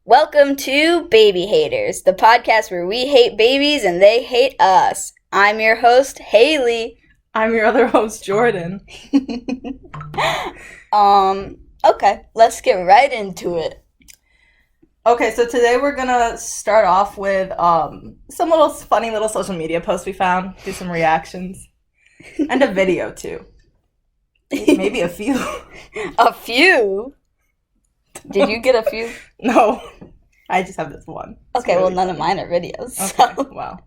Welcome to Baby Haters, the podcast where we hate babies and they hate us. I'm your host, Haley. I'm your other host, Jordan. Okay, let's get right into it. Okay, so today we're gonna start off with some funny little social media posts we found, do some reactions, and a video too. Maybe a few. A few? Did you get a few? No, I just have this one. Okay, well, none of mine are videos. Okay, So. wow.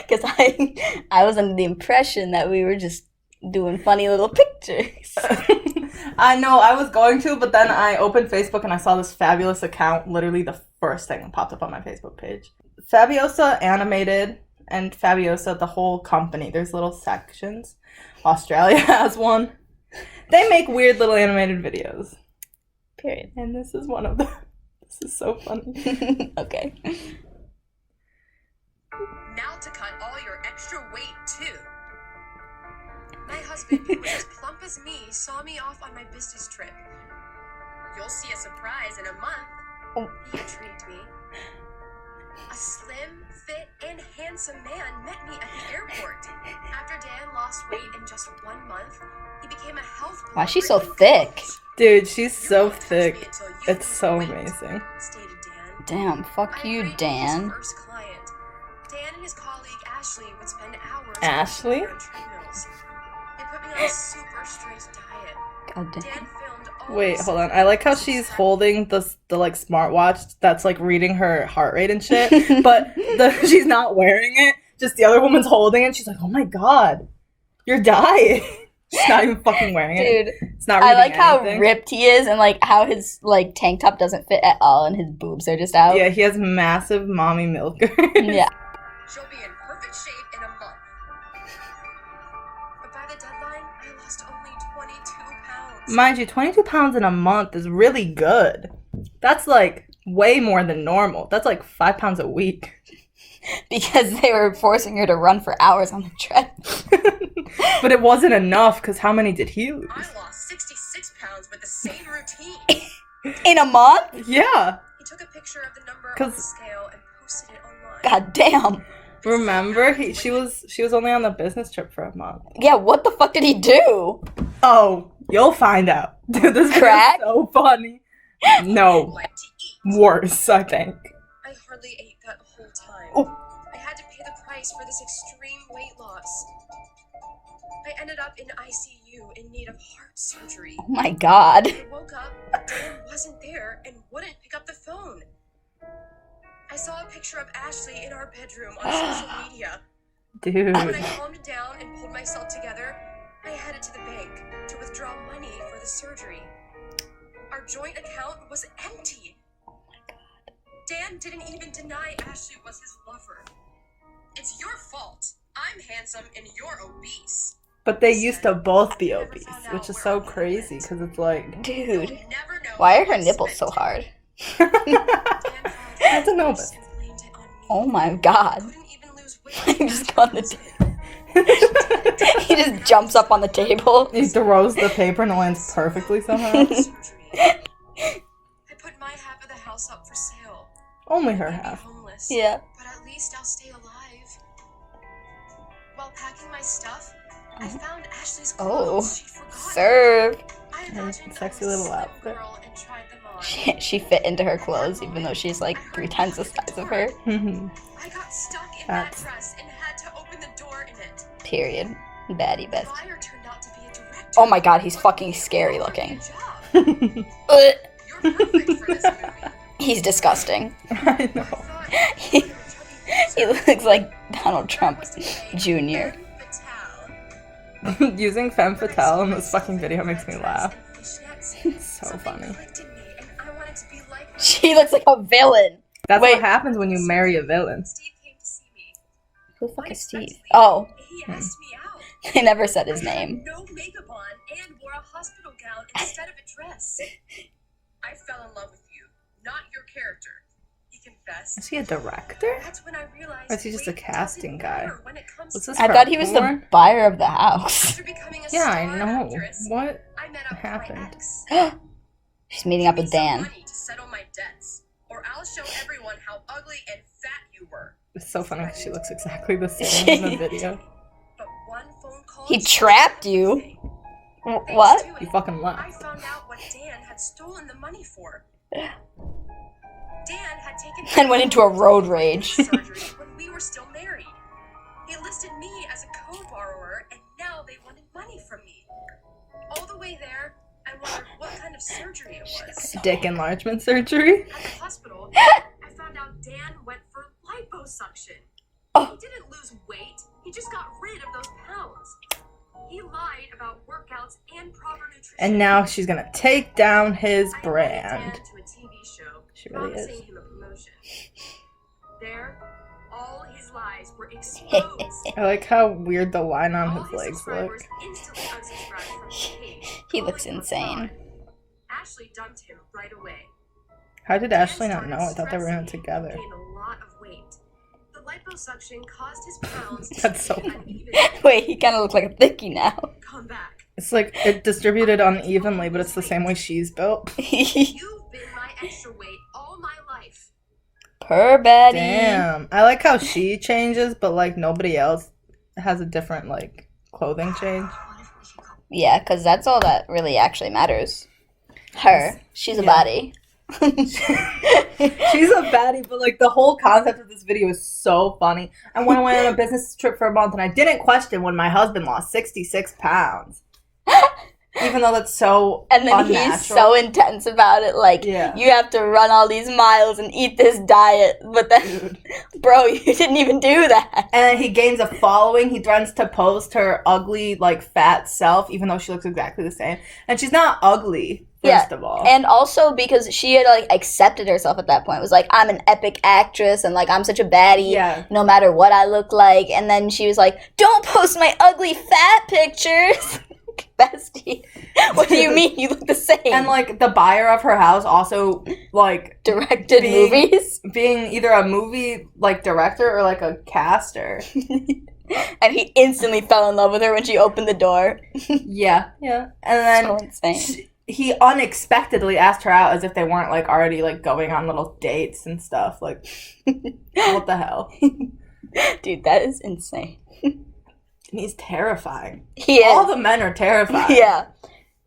Because I was under the impression that we were just doing funny little pictures. I know, I was going to, but then I opened Facebook and I saw this fabulous account, literally the first thing that popped up on my Facebook page. Fabiosa Animated and Fabiosa, the whole company, there's little sections. Australia has one. They make weird little animated videos. Period. And this is one of them. This is so funny. Okay. Now to cut all your extra weight, too. My husband, who was as plump as me, saw me off on my business trip. You'll see a surprise in a month. He intrigued me. A slim, fit, and handsome man met me at the airport. After Dan lost weight in just 1 month, he became a health blogger. Why is she so thick? Dude, she's so thick. It's so amazing. Stated Dan. Damn, fuck you, Dan. First client. Dan and his colleague Ashley would spend hours Ashley? on treadmills. They put me on a super strict diet. God damn. Dan filmed all Wait, these hold on. I like how she's holding the like smartwatch that's like reading her heart rate and shit, but she's not wearing it. Just the other woman's holding it. She's like, "Oh my god, you're dying." She's not even fucking wearing it. Dude, It's not. I like anything. how ripped he is and like how his like tank top doesn't fit at all and his boobs are just out. Yeah, he has massive mommy milkers. Yeah. She'll be in perfect shape in a month. But by the deadline, I lost only 22 pounds. Mind you, 22 pounds in a month is really good. That's like way more than normal. That's like 5 pounds a week. Because they were forcing her to run for hours on the treadmill. But it wasn't enough, because how many did he lose? I lost 66 pounds with the same routine. In a month? Yeah. He took a picture of the number on 'Cause- the scale and posted it online. God damn. Remember, she was only on the business trip for a month. Yeah, what the fuck did he do? Oh, you'll find out. Dude, this Crack? is so funny. No, Like to eat. worse, I think. I hardly ate that whole time. Oh. I had to pay the price for this extreme weight loss. I ended up in ICU in need of heart surgery. Oh my god. I woke up, but Dan wasn't there and wouldn't pick up the phone. I saw a picture of Ashley in our bedroom on social media. Dude. When I calmed down and pulled myself together, I headed to the bank to withdraw money for the surgery. Our joint account was empty. Oh my god. Dan didn't even deny Ashley was his lover. It's your fault. I'm handsome and you're obese. But they used to both be obese, which is so crazy, because it's like... Dude. You'll never know Why are how her I nipples spent so it. hard? I had to know this. And blamed it on me. Oh my god. Couldn't even lose weight. He just got on the He just jumps up on the table. He throws the paper and it lands perfectly somehow. Surgery. I put my half of the house up for sale. Only her I may be half. homeless, Yeah. but at least I'll stay alive. While packing my stuff, I found Ashley's clothes she'd forgotten. Serve. I Her imagined sexy I was a little slim outfit. girl and tried them on. She fit into her clothes even though she's like 3 times the size of her. I got stuck in That's- that dress and had to open the door in it. Period. Baddie The best. buyer turned out to be a director. Oh my god, he's fucking scary looking. Good job. Ugh. You're perfect for this movie. He's disgusting. I know. He looks like Donald Trump Jr. Using femme fatale in this fucking video makes me laugh. It's so funny. She looks like a villain. That's Wait. what happens when you marry a villain. Steve came to see me. Who the fuck is Steve? Oh, He asked me out. they never said his name. No makeup on and wore a hospital gown instead of a dress. I fell in love with you, not your character. He confessed. Is he a director? That's when I realized. Or is he just a weight casting doesn't guy? matter when it comes What's to this I for thought he was the porn? buyer of the house. After becoming a Yeah, I star know. actress, What I met up happened? with my ex. She's meeting up with Give me some Dan. money to settle my debts, or or I'll show everyone how ugly and fat you were. It's so funny. She looks exactly the same in the video. But one phone call. He trapped you. Thanks What? to He it, fucking I left. found out what Dan had stolen the money for. Dan had taken And went into a road rage. surgery when we were still married. He listed me as a co-borrower, and now they wanted money from me. All the way there, I wondered what kind of surgery it was. Dick enlargement surgery. At the hospital, I found out Dan went for liposuction. Oh. He didn't lose weight, he just got rid of those pounds. He lied about workouts and proper nutrition. And now she's gonna take down his I invited brand. Dan to a TV show, She really promising is. him a promotion. There, all his lies were exposed. I like how weird the line on All his his legs look. subscribers instantly unsubscribed from his page. He looks calling him a insane. fraud. Ashley dumped him right away. How did Dan Ashley not know? I started thought they were in it stressing together. and gained a lot of weight. The liposuction caused his pounds to That's so be funny. uneven. Wait, he kind of looks like a thickie now. Come back. It's like it distributed unevenly, but it's the same way she's built. You've been my extra weight all my life. Per Betty. Damn. I like how she changes, but like nobody else has a different like clothing change. What if we should go? Yeah, because that's all that really actually matters. Her. She's a Yeah. body. She's a baddie, but like the whole concept of this video is so funny. I went away on a business trip for a month and I didn't question when my husband lost 66 pounds. Even though that's so And then unnatural. he's so intense about it. Like, Yeah. you have to run all these miles and eat this diet. But then, Dude. bro, you didn't even do that. And then he gains a following. He threatens to post her ugly, like, fat self, even though she looks exactly the same. And she's not ugly, first of all. And also because she had, like, accepted herself at that point. It was like, I'm an epic actress and, like, I'm such a baddie. Yeah. No matter what I look like. And then she was like, don't post my ugly fat pictures. Bestie. What do you mean? You look the same. And, like, the buyer of her house also, like, directed being- movies. being either a movie, like, director or, like, a caster. And he instantly fell in love with her when she opened the door. Yeah. Yeah. And then So insane. he unexpectedly asked her out as if they weren't, like, already, like, going on little dates and stuff. Like, what the hell? Dude, that is insane. And he's terrifying. He is. All the men are terrifying. Yeah.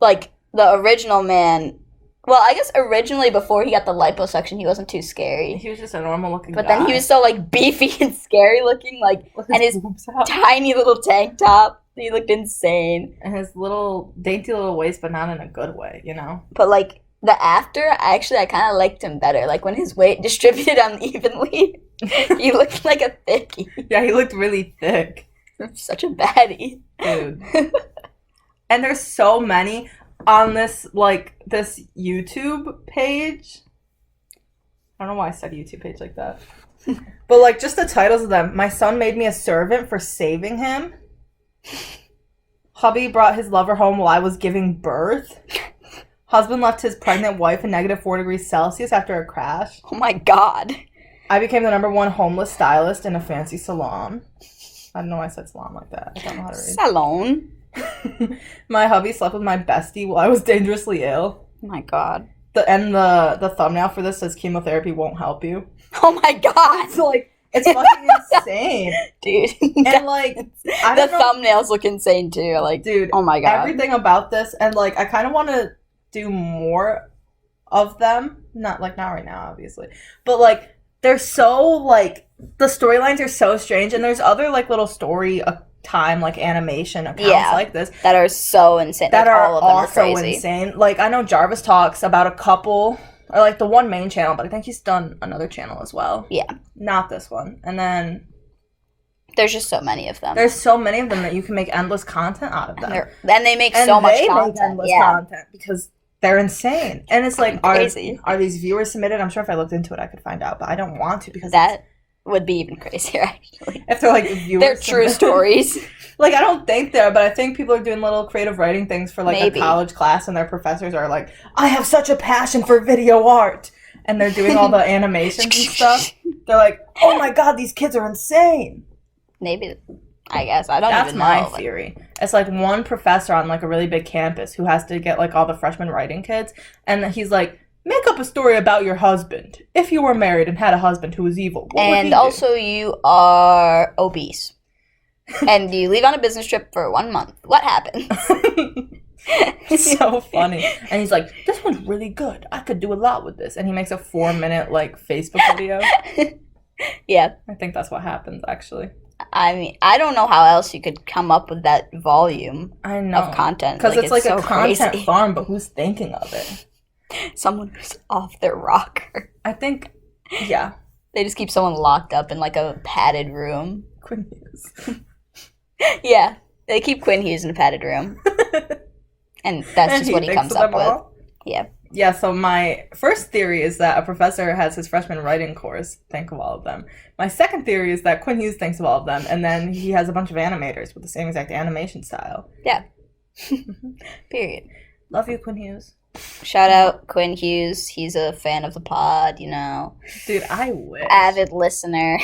Like, the original man... Well, I guess originally before he got the liposuction, he wasn't too scary. He was just a normal looking But guy. then he was so, like, beefy and scary looking, like, With and his boobs out. tiny little tank top. He looked insane. And his little, dainty little waist, but not in a good way, you know? But, like, the after, actually, I kind of liked him better. Like, when his weight distributed unevenly, he looked like a thickie. Yeah, he looked really thick. Such a baddie. Dude. And there's so many on this, like, this YouTube page. I don't know why I said YouTube page like that. But, like, just the titles of them. My son made me a servant for saving him. Hubby brought his lover home while I was giving birth. Husband left his pregnant wife in -4 degrees Celsius after a crash. Oh my god. I became the #1 homeless stylist in a fancy salon. I don't know why I said salon like that. I don't know how to read. Salon. My hubby slept with my bestie while I was dangerously ill. Oh my god. The thumbnail for this says chemotherapy won't help you. Oh my god. So like it's fucking insane. Dude. And like I The don't know, thumbnails look insane too. Like, dude. oh my god. Everything about this, and like I kind of want to do more of them. Not right now, obviously, but like they're so like the storylines are so strange, and there's other like little story time like animation accounts Yeah. like this that are so insane. that Like, are all of them also are crazy. insane. Like I know Jarvis talks about a couple, or like the one main channel, but I think he's done another channel as well. Yeah. Not this one. And then There's just so many of them. there's so many of them that you can make endless content out of them. And they make And so much they content. make endless Yeah. content because they're insane. And it's like, Crazy. are these viewers submitted? I'm sure if I looked into it, I could find out, but I don't want to because That would be even crazier, actually. if they're like viewers, They're true submitted- stories. Like I don't think they're, but I think people are doing little creative writing things for like Maybe. a college class, and their professors are like, "I have such a passion for video art," and they're doing all the animations and stuff. They're like, "Oh my god, these kids are insane." Maybe. I guess. I don't That's even know. my Like, theory. It's like one professor on like a really big campus who has to get like all the freshman writing kids, and he's like, Make up a story about your husband. If you were married and had a husband who was evil, what would he And do? also, you are obese. And you leave on a business trip for 1 month. What happens? It's so funny. And he's like, this one's really good. I could do a lot with this. And he makes a 4-minute, like, Facebook video. Yeah. I think that's what happens, actually. I mean, I don't know how else you could come up with that volume I know. of content. Because it's like so a content crazy. farm, but who's thinking of it? Someone who's off their rocker. I think, yeah. They just keep someone locked up in, like, a padded room. Quinn Hughes. Yeah. They keep Quinn Hughes in a padded room. And that's just what he comes up with. Yeah. Yeah, so my first theory is that a professor has his freshman writing course think of all of them. My second theory is that Quinn Hughes thinks of all of them, and then he has a bunch of animators with the same exact animation style. Yeah. Period. Love you, Quinn Hughes. Shout out Quinn Hughes. He's a fan of the pod, you know. Dude, I wish. Avid listener.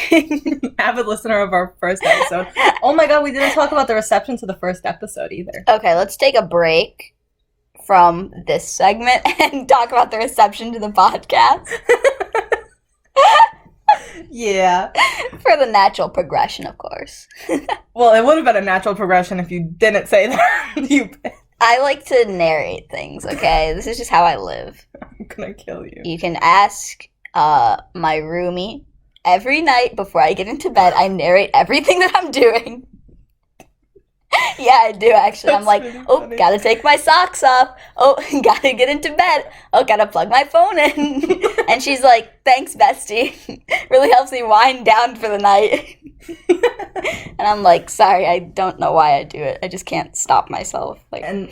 Avid listener of our first episode. Oh my god, we didn't talk about the reception to the first episode either. Okay, let's take a break from this segment and talk about the reception to the podcast. Yeah. For the natural progression, of course. Well, it would have been a natural progression if you didn't say that. I like to narrate things, okay? This is just how I live. I'm gonna kill you. You can ask my roomie every night before I get into bed. I narrate everything that I'm doing. Yeah, I do, actually. I'm like, really oh, funny. gotta take my socks off. Oh, gotta get into bed. Oh, gotta plug my phone in. And she's like, thanks, bestie. Really helps me wind down for the night. And I'm like, sorry, I don't know why I do it. I just can't stop myself. Like, And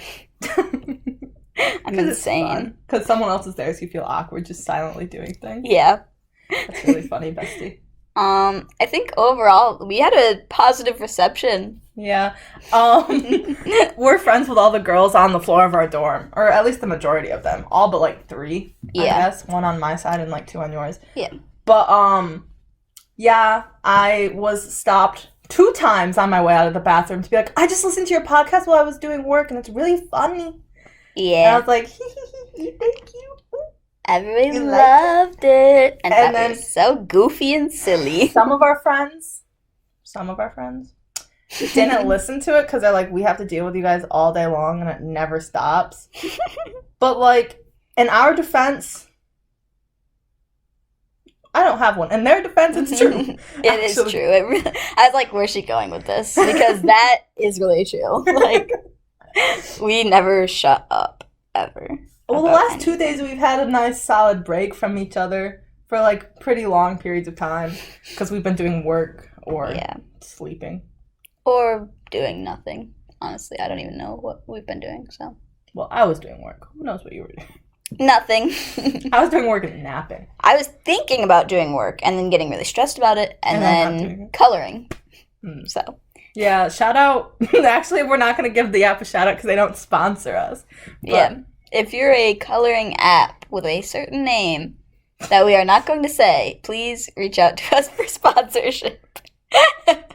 I'm insane. Because someone else is there, so you feel awkward just silently doing things. Yeah. That's really funny, bestie. I think overall we had a positive reception. Yeah. We're friends with all the girls on the floor of our dorm, or at least the majority of them. All but like 3, I guess. 1 on my side and like 2 on yours. Yeah. But yeah, I was stopped 2 times on my way out of the bathroom to be like, I just listened to your podcast while I was doing work and it's really funny. Yeah. And I was like, thank you. Everybody You loved it. And that then- was so goofy and silly. Some of our friends didn't listen to it because they're like, we have to deal with you guys all day long and it never stops. But like, in our defense, I don't have one. In their defense, it's true. It is true. It really, I was like, where's she going with this? Because that is really true. Like, we never shut up, ever. Well, the about last 2 days we've had a nice solid break from each other for like pretty long periods of time because we've been doing work or Yeah. sleeping. Or doing nothing. Honestly, I don't even know what we've been doing, so. Well, I was doing work. Who knows what you were doing? Nothing. I was doing work and napping. I was thinking about doing work and then getting really stressed about it and, And then not doing then it. coloring. Hmm. So, Yeah, shout out. Actually, we're not going to give the app a shout out because they don't sponsor us. But yeah. If you're a coloring app with a certain name that we are not going to say, please reach out to us for sponsorship.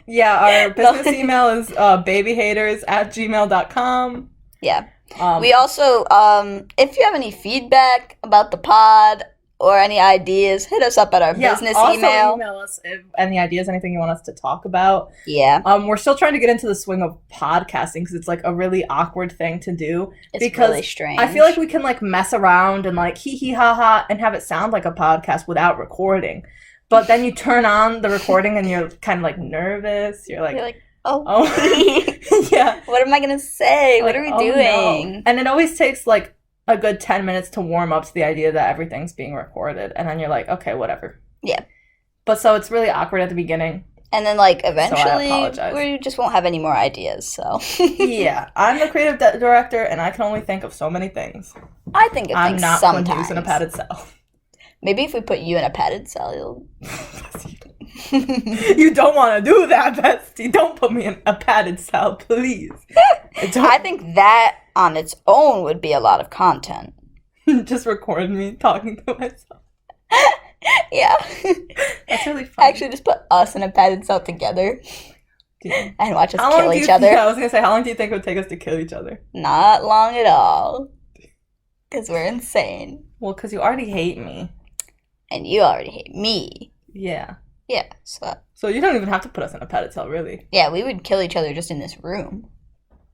Yeah, our business email is bbyh8rs@gmail.com. Yeah. We also, if you have any feedback about the pod or any ideas, hit us up at our business also email. email us if any ideas, anything you want us to talk about. Yeah. We're still trying to get into the swing of podcasting because it's like a really awkward thing to do. It's because really strange. I feel like we can like mess around and like hee hee ha ha and have it sound like a podcast without recording. But then you turn on the recording and you're kind of like nervous. You're like oh. yeah. What am I going to say? Like, what are we oh, doing? no. And it always takes like a good 10 minutes to warm up to the idea that everything's being recorded. And then you're like, okay, whatever. Yeah. But so it's really awkward at the beginning. And then, like, eventually, apologize. we just won't have any more ideas, so. Yeah. I'm the creative director, and I can only think of so many things. I think of I'm things not sometimes. confused in a padded cell. Maybe if we put you in a padded cell, you'll... You don't want to do that, bestie. Don't put me in a padded cell, please. I think that on its own would be a lot of content. Just record me talking to myself. Yeah. That's really fun. Actually, just put us in a padded cell together Yeah. and watch us How long kill do each you- other. Yeah, I was going to say, how long do you think it would take us to kill each other? Not long at all. Because we're insane. Well, because you already hate me. And you already hate me. Yeah. Yeah, so you don't even have to put us in a pedestal, really. yeah, we would kill each other just in this room.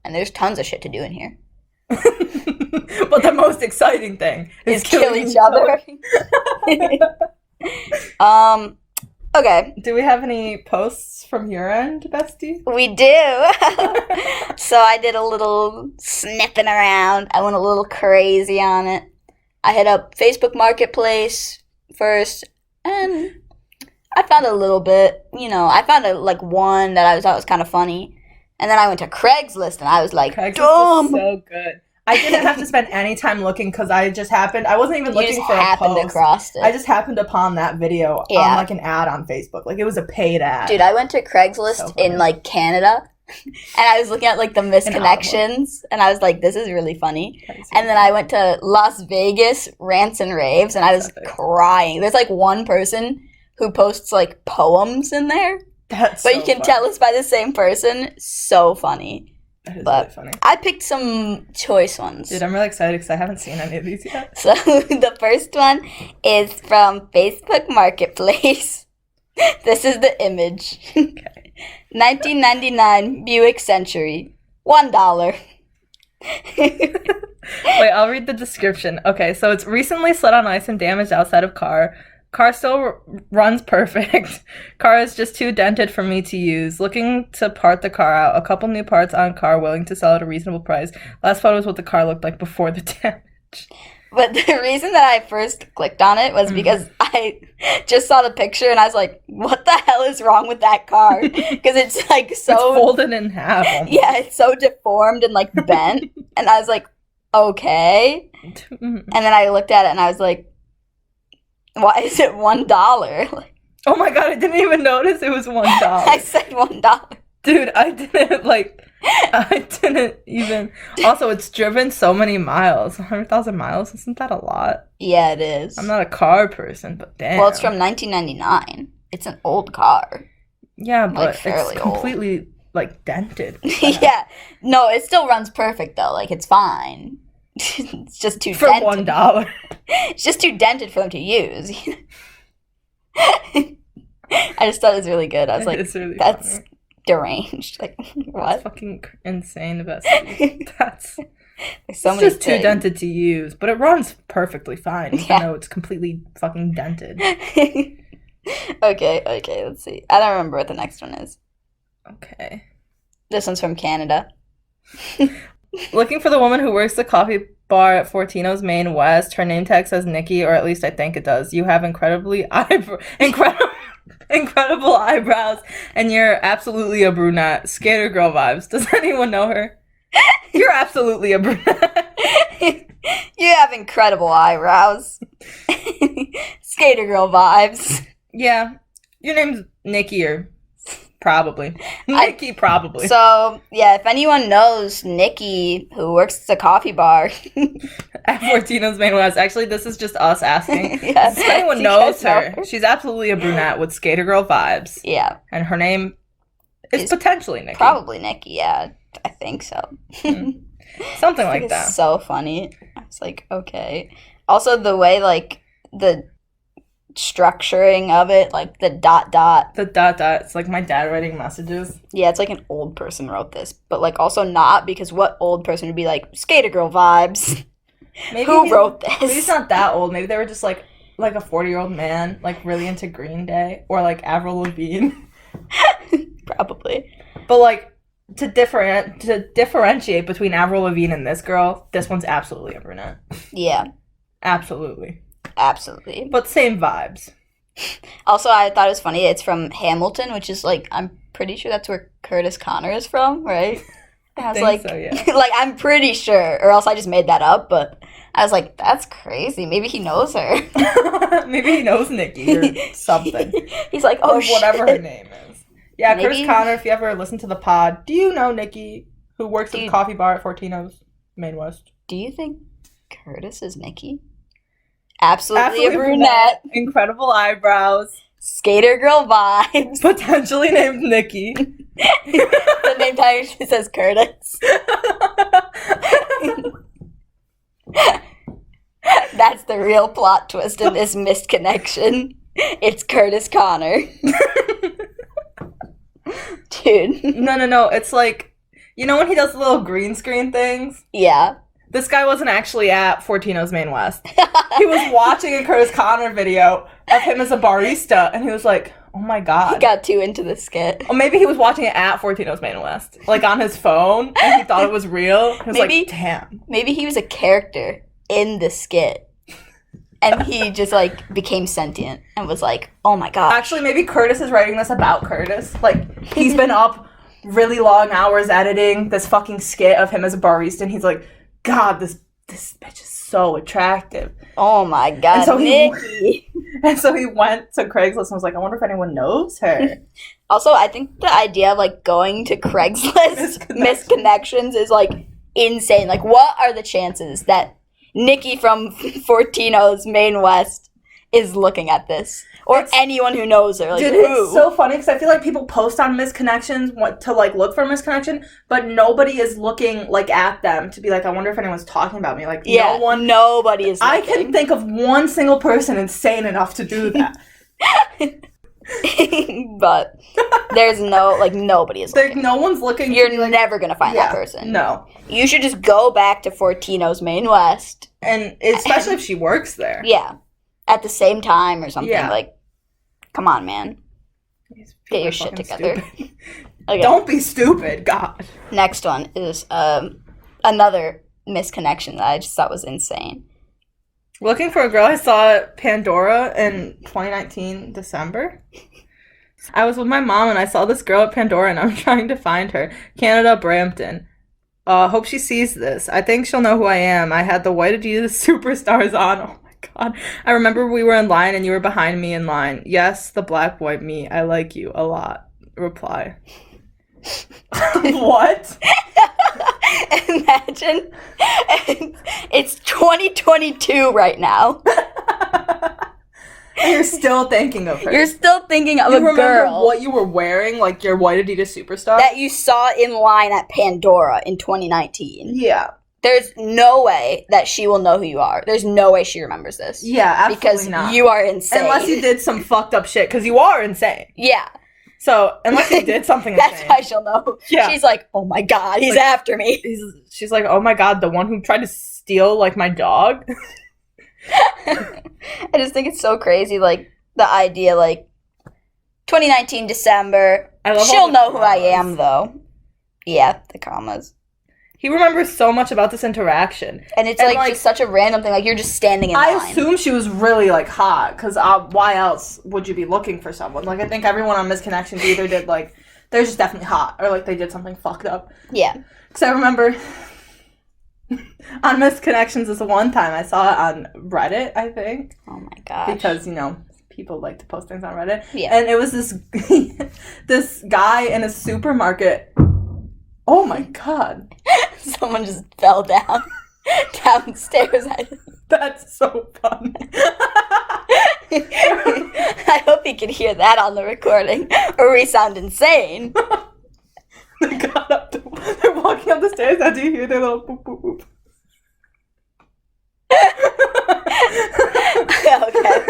And there's tons of shit to do in here. But the most exciting thing is kill each other. Okay. Do we have any posts from your end, bestie? We do. So I did a little sniffing around. I went a little crazy on it. I hit up Facebook Marketplace first, and I found a little bit. I found one that I thought was kind of funny. And then I went to Craigslist, and I was like, Craigslist dumb. is so good. I didn't have to spend any time looking because I wasn't even looking for a post. Across it. I just happened upon that video on like an ad on Facebook. Like it was a paid ad. Dude, I went to Craigslist in like Canada, and I was looking at like the misconnections, and I was like, this is really funny. And then I went to Las Vegas rants and raves, and I was crying. There's like one person who posts like poems in there, but you can tell it's by the same person. So funny. That is really funny. I picked some choice ones. Dude, I'm really excited because I haven't seen any of these yet. So the first one is from Facebook Marketplace. This is the image. Okay. 1999 Buick Century. $1. Wait, I'll read the description. Okay, so it's recently slid on ice and damaged outside of car. Car still runs perfect. Car is just too dented for me to use. Looking to part the car out. A couple new parts on car, willing to sell at a reasonable price. Last photo is what the car looked like before the damage. But the reason that I first clicked on it was because I just saw the picture and I was like, what the hell is wrong with that car? Because it's like so... It's folded in half almost. Yeah, it's so deformed and like bent. And I was like, okay. And then I looked at it and I was like, why is it $1? Oh my god, I didn't even notice it was $1. I said $1. Dude, I didn't even... Also, it's driven so many miles. 100,000 miles? Isn't that a lot? Yeah, it is. I'm not a car person, but damn. Well, it's from 1999. It's an old car. Yeah, but like, it's completely, like, dented. Yeah. No, it still runs perfect, though. Like, it's fine. It's just too for dented. $1. It's just too dented for them to use. I just thought it was really good. I was like, it's really that's funny. Deranged. Like, what? That's fucking insane, Bessie. That's so many just too dented to use, but it runs perfectly fine, even though it's completely fucking dented. Okay, let's see. I don't remember what the next one is. Okay. This one's from Canada. Looking for the woman who works the coffee bar at Fortino's Main West. Her name tag says Nikki, or at least I think it does. You have incredible eyebrows, and you're absolutely a brunette. Skater girl vibes. Does anyone know her? You're absolutely a brunette. You have incredible eyebrows. Skater girl vibes. Yeah. Your name's Nikki, or probably. Nikki, probably. So, yeah, if anyone knows Nikki, who works at the coffee bar. At Fortino's Main West. Actually, this is just us asking. Yeah. If anyone knows her, she's absolutely a brunette with skater girl vibes. Yeah. And her name is potentially Nikki. Probably Nikki, yeah. I think so. Something like that. It's so funny. I was like, okay. Also, the way, like, the structuring of it, like the dot. It's like my dad writing messages. Yeah, it's like an old person wrote this, but like also not, because what old person would be like, skater girl vibes? Maybe who wrote this? Maybe he's not that old. Maybe they were just like a 40-year-old man, like really into Green Day or like Avril Lavigne. Probably. But like to differentiate between Avril Lavigne and this girl, this one's absolutely a brunette. Yeah. Absolutely. But same vibes. Also, I thought it was funny. It's from Hamilton, which is like, I'm pretty sure that's where Curtis Connor is from, right? And I was like, so, yeah. Like, I'm pretty sure, or else I just made that up. But I was like, that's crazy. Maybe he knows her. Maybe he knows Nikki or something. He's like, oh, or whatever her name is. Yeah, Maybe... Curtis Connor. If you ever listen to the pod, do you know Nikki, who works at the coffee bar at Fortino's Main West? Do you think Curtis is Nikki? Absolutely a brunette. Incredible eyebrows. Skater girl vibes. Potentially named Nikki. The name tag says That's the real plot twist in this missed connection. It's Curtis Connor. Dude. No. It's like, you know when he does the little green screen things? Yeah. This guy wasn't actually at Fortino's Main West. He was watching a Curtis Connor video of him as a barista, and he was like, oh my god. He got too into the skit. Or maybe he was watching it at Fortino's Main West, like on his phone, and he thought it was real. He was like, damn. Maybe he was a character in the skit. And he just, like, became sentient and was like, oh my god. Actually, maybe Curtis is writing this about Curtis. Like, he's been up really long hours editing this fucking skit of him as a barista, and he's like, God, this bitch is so attractive. Oh my god, and so Nikki. And so he went to Craigslist and was like, I wonder if anyone knows her. Also, I think the idea of, like, going to Craigslist misconnections is, like, insane. Like, what are the chances that Nikki from Fortino's Main West is looking at this? Or anyone who knows her. Like, dude, who? It's so funny because I feel like people post on misconnections to, like, look for a misconnection, but nobody is looking, like, at them to be like, I wonder if anyone's talking about me. Like, yeah, nobody is looking. I can think of one single person insane enough to do that. But there's nobody is looking. No one's looking. You're never going to find that person. No. You should just go back to Fortino's Main West. And especially if she works there. Yeah. At the same time or something. Yeah. Like, come on, man. Get your shit together. Okay. Don't be stupid, God. Next one is another misconnection that I just thought was insane. Looking for a girl I saw at Pandora in 2019, December. I was with my mom and I saw this girl at Pandora and I'm trying to find her. Canada, Brampton. Hope she sees this. I think she'll know who I am. I had the white Adidas Superstars on. Oh my god. I remember we were in line and you were behind me in line. Yes, the black white me. I like you a lot. Reply. What? Imagine. It's 2022 right now. And you're still thinking of her. You're still thinking of you a remember girl what you were wearing, like your white Adidas Superstar? that you saw in line at Pandora in 2019. Yeah. There's no way that she will know who you are. There's no way she remembers this. Yeah, absolutely because not. You are insane. Unless you did some fucked up shit, because you are insane. Yeah. So, unless you did something That's insane. why she'll know. Yeah. She's like, oh my god, he's Like, after me. She's like, oh my god, the one who tried to steal, like, my dog? I just think it's so crazy, like, the idea, like, 2019 December. I love all She'll the know who I commas. am, though. Yeah, the commas. He remembers so much about this interaction. And it's, like, just such a random thing. Like, you're just standing in line. I assume she was really, like, hot, because why else would you be looking for someone? Like, I think everyone on Misconnections either did, like, they're just definitely hot, or, like, they did something fucked up. Yeah. Because I remember on Misconnections this one time, I saw it on Reddit, I think. Oh, my gosh. Because, you know, people like to post things on Reddit. Yeah. And it was this guy in a supermarket. Oh, my God. Someone just fell down downstairs. That's so funny. I hope he could hear that on the recording, or we sound insane. They got up. They're walking up the stairs. How do you hear their little boop boop boop? Okay.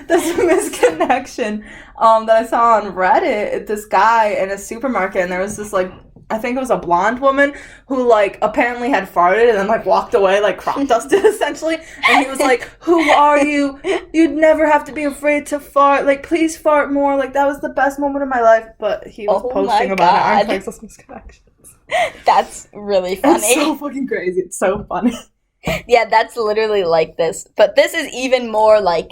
This misconnection that I saw on Reddit. This guy in a supermarket, and there was this, like, I think it was a blonde woman who, like, apparently had farted and then, like, walked away, like, crop dusted, essentially. And he was like, who are you? You'd never have to be afraid to fart. Like, please fart more. Like, that was the best moment of my life. But he was posting about it on Craigslist Misconnections. That's really funny. It's so fucking crazy. It's so funny. Yeah, that's literally like this. But this is even more, like,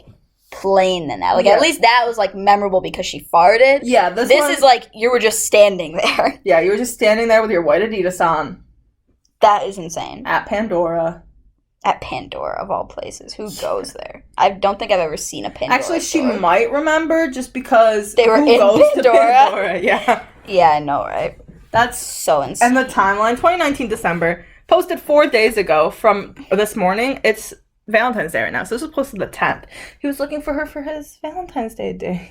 plain than that. Like, Yeah. at least that was, like, memorable because she farted. Yeah, This one, is like, you were just standing there. Yeah, you were just standing there with your white Adidas on. That is insane. At Pandora. At Pandora, of all places. Who goes there? I don't think I've ever seen a Pandora Actually, she store. might remember just because They were who in goes to Pandora? Pandora? Yeah. Yeah, I know, right? That's So insane. and the timeline, 2019 December, posted 4 days ago from this morning. It's Valentine's Day right now, so this was posted the 10th. He was looking for her for his Valentine's Day date.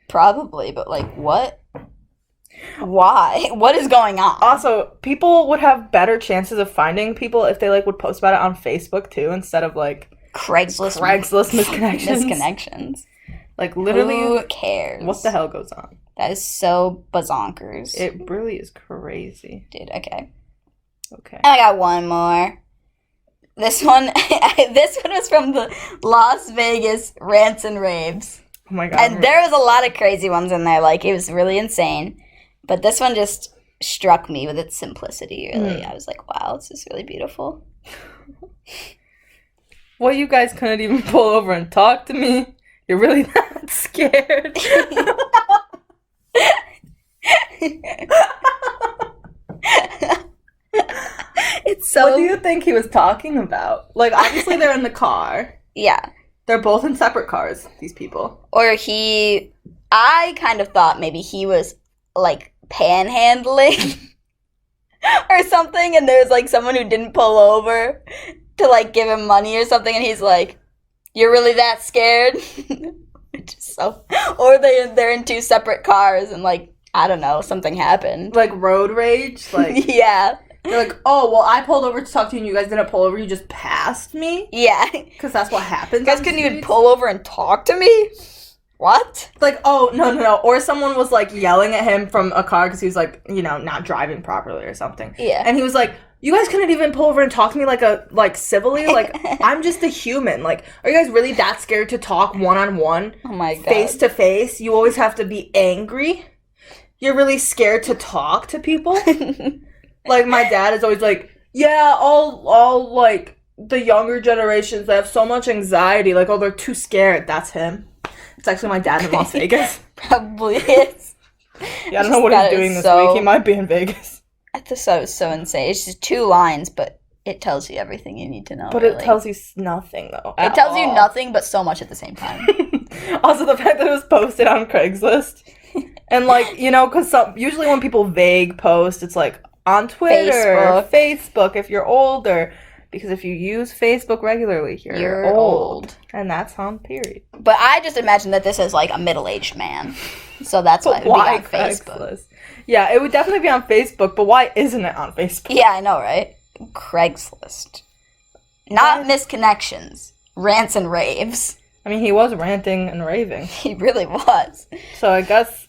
Probably, but, like, what? Why? What is going on? Also, people would have better chances of finding people if they, like, would post about it on Facebook, too, instead of, like... Craigslist misconnections. Misconnections. Like, literally... Who cares? What the hell goes on? That is so bazonkers. It really is crazy. Dude, okay. Okay. And I got one more. This one was from the Las Vegas Rants and Raves. Oh my god. And there was a lot of crazy ones in there. Like, it was really insane. But this one just struck me with its simplicity, really. I was like, wow, this is really beautiful. Well, you guys couldn't even pull over and talk to me. You're really not scared. It's so... What do you think he was talking about? Like, obviously they're in the car. Yeah. They're both in separate cars, these people. Or I kind of thought maybe he was, like, panhandling or something, and there's, like, someone who didn't pull over to, like, give him money or something, and he's like, you're really that scared? Which is so... Or they're in two separate cars, and, like, I don't know, something happened. Like, road rage? Like, yeah. You're like, oh, well, I pulled over to talk to you, and you guys didn't pull over, you just passed me? Yeah. Because that's what happens. You guys couldn't even pull over and talk to me? What? Like, oh, no. Or someone was, like, yelling at him from a car because he was, like, you know, not driving properly or something. Yeah. And he was like, you guys couldn't even pull over and talk to me like civilly? Like, I'm just a human. Like, are you guys really that scared to talk one-on-one? Oh, my God. Face-to-face? You always have to be angry? You're really scared to talk to people? Like, my dad is always like, yeah, all, like, the younger generations, they have so much anxiety. Like, oh, they're too scared. That's him. It's actually my dad in Las Vegas. Probably is. Yeah, I don't know what he's doing this week. He might be in Vegas. I just thought it was so insane. It's just 2 lines, but it tells you everything you need to know. But really. it tells you nothing, though. It tells you nothing, but so much at the same time. Also, the fact that it was posted on Craigslist. And, like, you know, because usually when people vague post, it's like, on Twitter, Facebook if you're older. Because if you use Facebook regularly, you're old. And that's on period. But I just imagine that this is like a middle-aged man. So that's why it would be on Facebook. Yeah, it would definitely be on Facebook, but why isn't it on Facebook? Yeah, I know, right? Craigslist. Not misconnections. Rants and raves. I mean, he was ranting and raving. He really was. So I guess...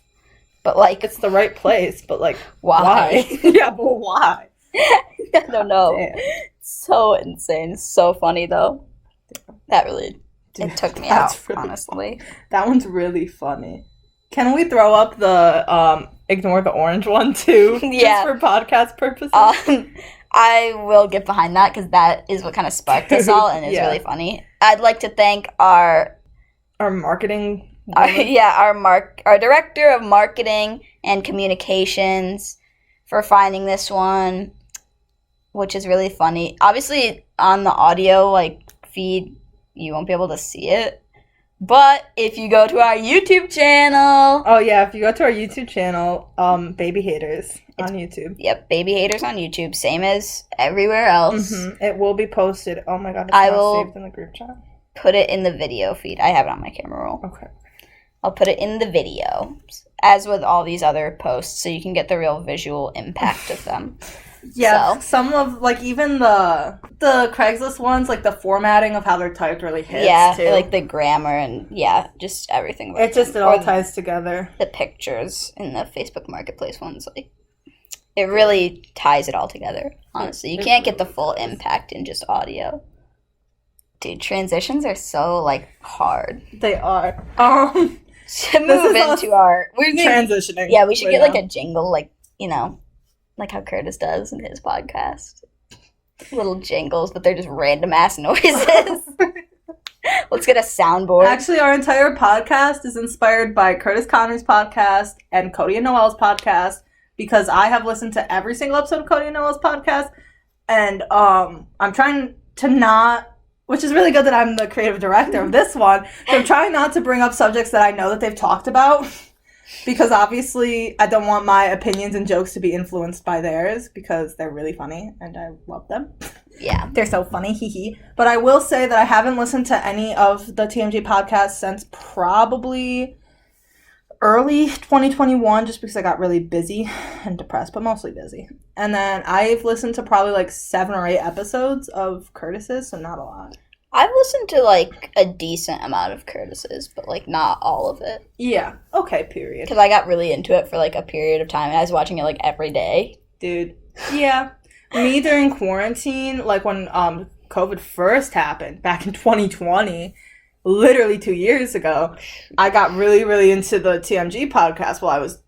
But, like... It's the right place, but, like, why? Yeah, but why? I don't know. Damn. So insane. So funny, though. That really... It took me out, honestly. That one's really funny. Can we throw up the, ignore the orange one, too? Yeah. Just for podcast purposes? I will get behind that, because that is what kind of sparked us all, and it's really funny. I'd like to thank our marketing... our director of marketing and communications for finding this one, which is really funny. Obviously, on the audio feed, you won't be able to see it. But if you go to our YouTube channel... Oh, yeah, if you go to our YouTube channel, bbyh8rs on YouTube. Yep, bbyh8rs on YouTube, same as everywhere else. Mm-hmm. It will be posted. Oh, my God, it's not saved in the group chat. Put it in the video feed. I have it on my camera roll. Okay. I'll put it in the video, as with all these other posts, so you can get the real visual impact of them. Yeah, so. Some of, even the Craigslist ones, the formatting of how they're typed really hits, too. Yeah, the grammar and, just everything. It all ties together. The pictures in the Facebook Marketplace ones, it really ties it all together, honestly. You can't get the full impact in just audio. Dude, transitions are so, hard. They are. To move into our... We're transitioning. Yeah, we should get, a jingle, like how Curtis does in his podcast. Little jingles, but they're just random-ass noises. Let's get a soundboard. Actually, our entire podcast is inspired by Curtis Connor's podcast and Cody and Noel's podcast, because I have listened to every single episode of Cody and Noel's podcast, and I'm trying to not... Which is really good that I'm the creative director of this one. So I'm trying not to bring up subjects that I know that they've talked about. Because obviously I don't want my opinions and jokes to be influenced by theirs. Because they're really funny and I love them. Yeah. They're so funny, hee hee. But I will say that I haven't listened to any of the TMG podcasts since probably early 2021 just because I got really busy and depressed, but mostly busy. And then I've listened to probably like 7 or 8 episodes of Curtis's, so not a lot. I've listened to, like, a decent amount of Curtis's, but, like, not all of it. Yeah. Okay, period. Because I got really into it for, like, a period of time, and I was watching it, like, every day. Dude. Yeah. Me during quarantine, like, when COVID first happened back in 2020, literally 2 years ago, I got really, really into the TMG podcast while I was,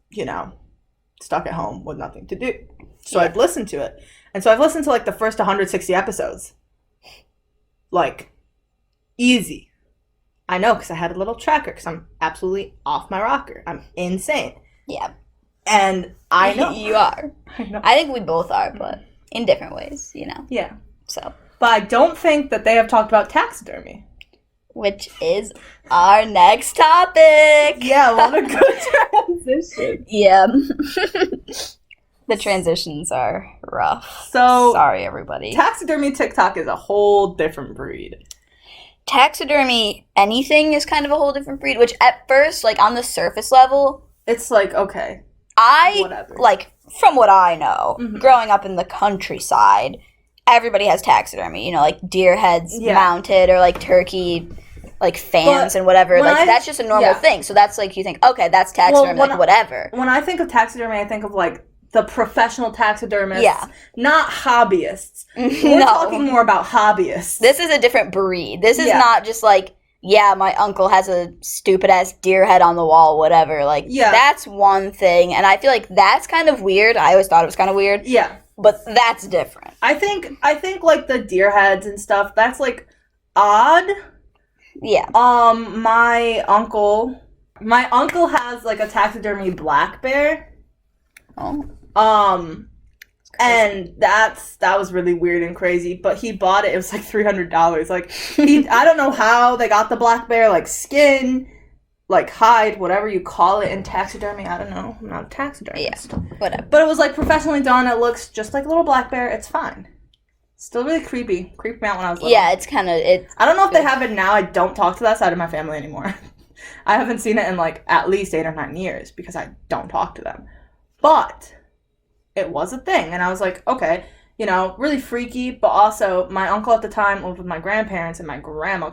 stuck at home with nothing to do. So I'd listen to it. And so I've listened to, like, the first 160 episodes. Like, easy. I know, because I had a little tracker, because I'm absolutely off my rocker. I'm insane. Yeah. And I know. You are. I know. I think we both are, but in different ways, Yeah. So. But I don't think that they have talked about taxidermy. Which is our next topic. Yeah, what a good transition. Yeah. The transitions are rough. So, sorry, everybody. Taxidermy TikTok is a whole different breed. Taxidermy anything is kind of a whole different breed, which at first, like, on the surface level, it's like, okay, whatever. Like, from what I know, Mm-hmm. growing up in the countryside, everybody has taxidermy, like deer heads mounted or, like, turkey, like, fans and whatever. Like, that's just a normal thing. So that's, like, you think, okay, that's taxidermy, whatever. When I think of taxidermy, I think of, like, the professional taxidermists, not hobbyists. We're talking more about hobbyists. This is a different breed. This is not just like, my uncle has a stupid-ass deer head on the wall, whatever. Like, that's one thing, and I feel like that's kind of weird. I always thought it was kind of weird. Yeah. But that's different. I think like, the deer heads and stuff, that's, like, odd. Yeah. My uncle has, like, a taxidermy black bear. Oh. And that was really weird and crazy, but he bought it. It was like $300. Like, I don't know how they got the black bear, like skin, like hide, whatever you call it in taxidermy. I don't know. I'm not a taxidermist. Yeah, whatever. But it was like professionally done. It looks just like a little black bear. It's fine. Still really creepy. Creeped me out when I was little. Yeah, it's kind of I don't know if they have it now. I don't talk to that side of my family anymore. I haven't seen it in like at least 8 or 9 years because I don't talk to them. But it was a thing, and I was like, okay, really freaky, but also my uncle at the time lived with my grandparents, and my grandma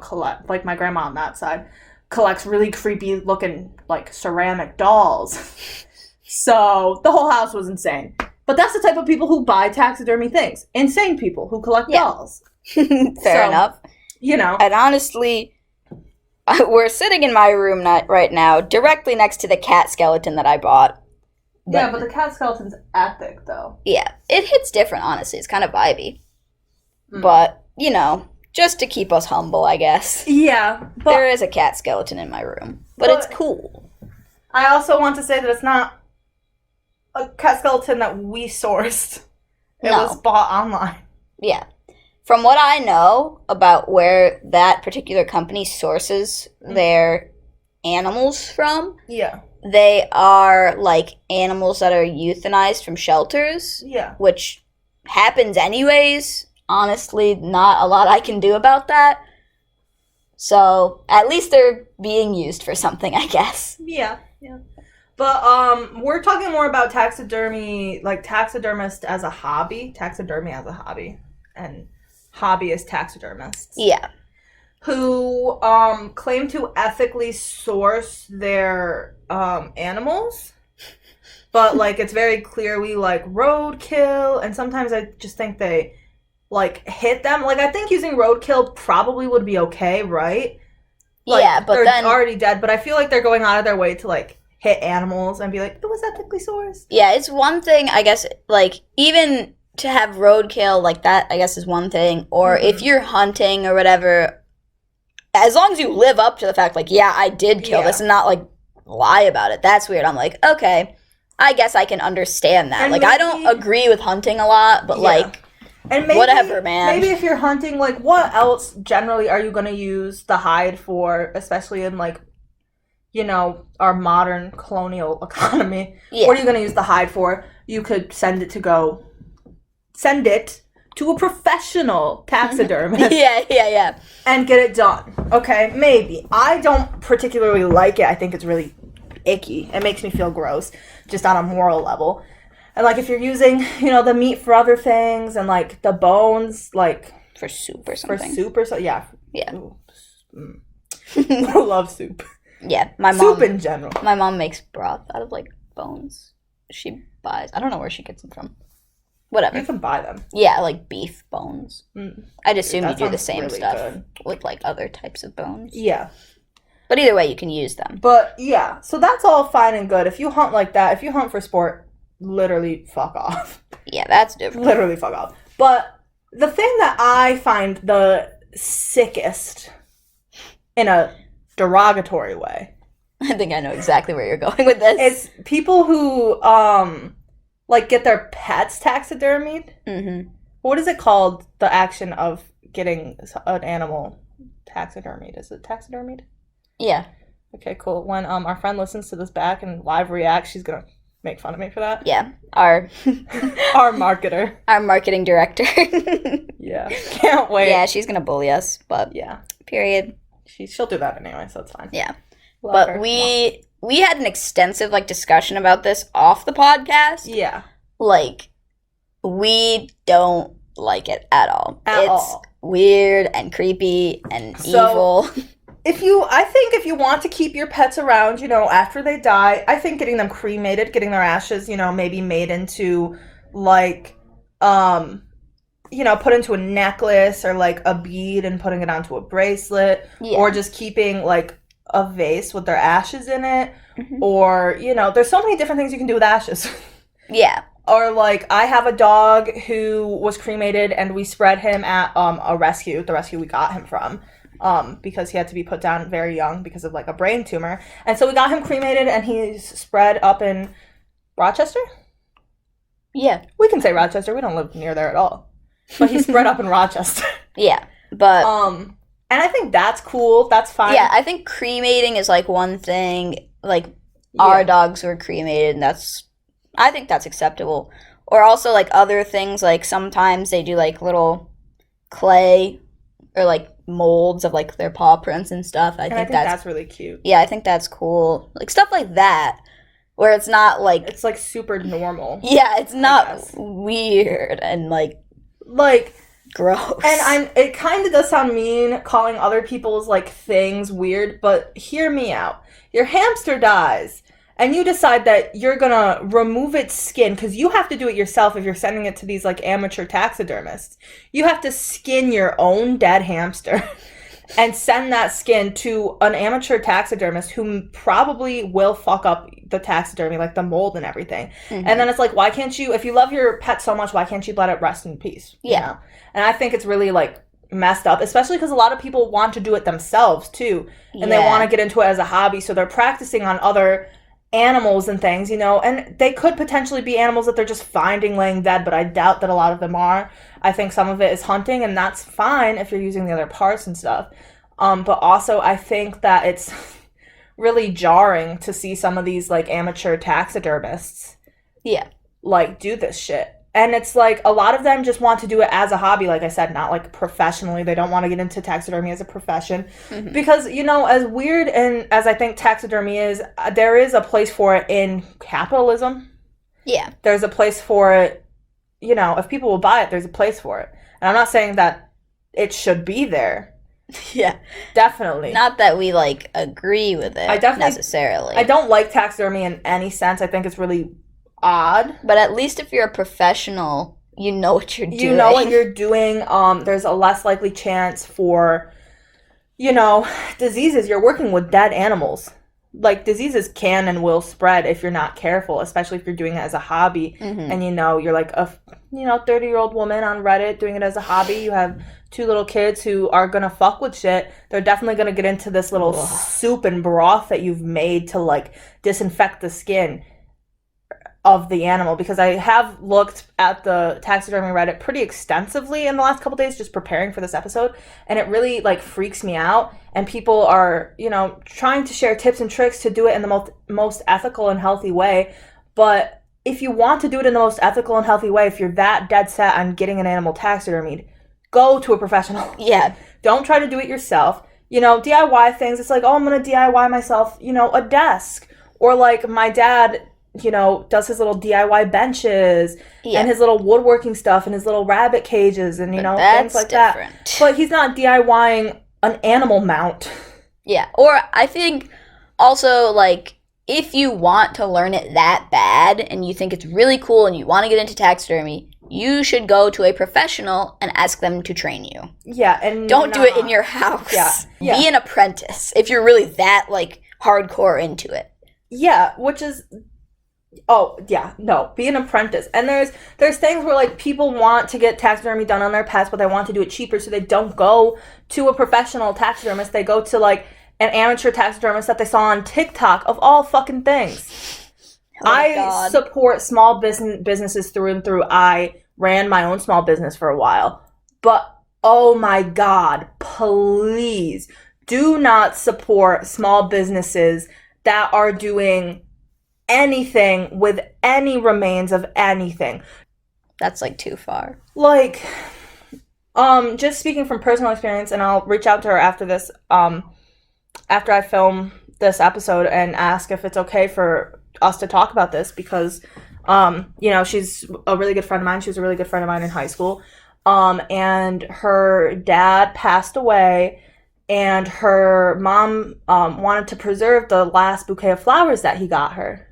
my grandma on that side, collects really creepy looking, like, ceramic dolls. So the whole house was insane. But that's the type of people who buy taxidermy things. Insane people who collect dolls. Fair enough. And honestly, we're sitting in my room right now, directly next to the cat skeleton that I bought. But the cat skeleton's epic, though. Yeah, it hits different, honestly. It's kind of vibey. But, just to keep us humble, I guess. Yeah. But there is a cat skeleton in my room. But it's cool. I also want to say that it's not a cat skeleton that we sourced. It was bought online. Yeah. From what I know about where that particular company sources their animals from... Yeah. They are, like, animals that are euthanized from shelters. Yeah. Which happens anyways. Honestly, not a lot I can do about that. So, at least they're being used for something, I guess. Yeah. But, we're talking more about taxidermy, like, taxidermist as a hobby. Taxidermy as a hobby. And hobbyist taxidermists. Yeah. Who claim to ethically source their animals, but like it's very clearly like roadkill, and sometimes I just think they like hit them. Like I think using roadkill probably would be okay, right? Like, yeah, but they're already dead, but I feel like they're going out of their way to like hit animals and be like, it was ethically sourced. Yeah, it's one thing, I guess, like even to have roadkill like that, I guess is one thing, or if you're hunting or whatever. As long as you live up to the fact, like, yeah, I did kill this and not, like, lie about it. That's weird. I'm like, okay, I guess I can understand that. And like, I don't agree with hunting a lot, but, like, and maybe, whatever, man. Maybe if you're hunting, like, what else generally are you going to use the hide for, especially in, like, our modern colonial economy? Yeah. What are you going to use the hide for? You could send it to a professional taxidermist. Yeah. And get it done. Okay, maybe. I don't particularly like it. I think it's really icky. It makes me feel gross, just on a moral level. And, like, if you're using, the meat for other things and, like, the bones, like... For soup or something. For soup or so, yeah. Yeah. I love soup. Yeah, my mom... Soup in general. My mom makes broth out of, like, bones. She buys... I don't know where she gets them from. Whatever. You can buy them. Yeah, like beef bones. I'd assume you do the same really stuff good. with, like, other types of bones. Yeah. But either way, you can use them. But, yeah. So that's all fine and good. If you hunt like that, if you hunt for sport, literally fuck off. Yeah, that's different. Literally fuck off. But the thing that I find the sickest, in a derogatory way... I think I know exactly where you're going with this. Is people who, like, get their pets taxidermied. Mm-hmm. What is it called, the action of getting an animal taxidermied? Is it taxidermied? Yeah. Okay, cool. When our friend listens to this back and live reacts, she's going to make fun of me for that. Yeah. Our marketer. Our marketing director. Yeah. Can't wait. Yeah, she's going to bully us, but... Yeah. Period. She'll do that anyway, so it's fine. Yeah. Love but her. we had an extensive, like, discussion about this off the podcast. Yeah. Like, we don't like it at all. At it's all. Weird and creepy and evil. I think if you want to keep your pets around, after they die, I think getting them cremated, getting their ashes, maybe made into, like, put into a necklace or, like, a bead and putting it onto a bracelet. Yeah. Or just keeping, like, a vase with their ashes in it. Mm-hmm. Or, there's so many different things you can do with ashes. Yeah. Or, like, I have a dog who was cremated and we spread him at the rescue we got him from. Because he had to be put down very young because of, like, a brain tumor. And so we got him cremated and he's spread up in Rochester? Yeah. We can say Rochester. We don't live near there at all. But he's spread up in Rochester. Yeah. But... And I think that's cool. That's fine. Yeah, I think cremating is, like, one thing. Like, our dogs were cremated, and I think that's acceptable. Or also, like, other things, like, sometimes they do, like, little clay or, like, molds of, like, their paw prints and stuff. I think that's really cute. Yeah, I think that's cool. Like, stuff like that, where it's not, like... It's, like, super normal. Yeah, it's not weird and, like, gross. And it kind of does sound mean calling other people's, like, things weird, but hear me out. Your hamster dies, and you decide that you're gonna remove its skin, because you have to do it yourself if you're sending it to these, like, amateur taxidermists. You have to skin your own dead hamster and send that skin to an amateur taxidermist who probably will fuck up the taxidermy, like the mold and everything. Mm-hmm. And then it's like, why can't you, if you love your pet so much, why can't you let it rest in peace? Yeah. And I think it's really, like, messed up, especially because a lot of people want to do it themselves, too. And they want to get into it as a hobby, so they're practicing on other animals and things, and they could potentially be animals that they're just finding laying dead, but I doubt that a lot of them are. I think some of it is hunting, and that's fine if you're using the other parts and stuff. But also, I think that it's really jarring to see some of these, like, amateur taxidermists, like, do this shit. And it's like, a lot of them just want to do it as a hobby, like I said, not, like, professionally. They don't want to get into taxidermy as a profession. Mm-hmm. Because, as weird and as I think taxidermy is, there is a place for it in capitalism. Yeah. There's a place for it, if people will buy it, there's a place for it. And I'm not saying that it should be there. Yeah. Definitely. Not that we, like, agree with it necessarily. I don't like taxidermy in any sense. I think it's really odd. But at least if you're a professional, you know what you're doing. You know what you're doing. There's a less likely chance for, diseases. You're working with dead animals. Like, diseases can and will spread if you're not careful, especially if you're doing it as a hobby. Mm-hmm. And, you're like a, 30-year-old woman on Reddit doing it as a hobby. You have 2 little kids who are going to fuck with shit. They're definitely going to get into this little soup and broth that you've made to, like, disinfect the skin of the animal, because I have looked at the taxidermy Reddit pretty extensively in the last couple days just preparing for this episode, and it really, like, freaks me out. And people are, trying to share tips and tricks to do it in the most ethical and healthy way. But if you want to do it in the most ethical and healthy way, if you're that dead set on getting an animal taxidermied, go to a professional. Yeah. Don't try to do it yourself. DIY things. It's like, oh, I'm going to DIY myself, a desk Or like my dad, does his little DIY benches and his little woodworking stuff and his little rabbit cages and, things like that. But he's not DIYing an animal mount. Yeah. Or I think also, like, if you want to learn it that bad and you think it's really cool and you want to get into taxidermy, you should go to a professional and ask them to train you. Yeah, and don't do it in your house. Yeah. Be an apprentice if you're really that, like, hardcore into it. Yeah, which is... Oh, yeah, no, be an apprentice. And there's things where, like, people want to get taxidermy done on their pets, but they want to do it cheaper, so they don't go to a professional taxidermist. They go to, like, an amateur taxidermist that they saw on TikTok, of all fucking things. I support small businesses through and through. I ran my own small business for a while. But, oh my God, please do not support small businesses that are doing anything with any remains of anything. That's, like, too far. Like, just speaking from personal experience, and I'll reach out to her after this, after I film this episode, and ask if it's okay for us to talk about this, because, she's a really good friend of mine. She was a really good friend of mine in high school. And her dad passed away, and her mom wanted to preserve the last bouquet of flowers that he got her.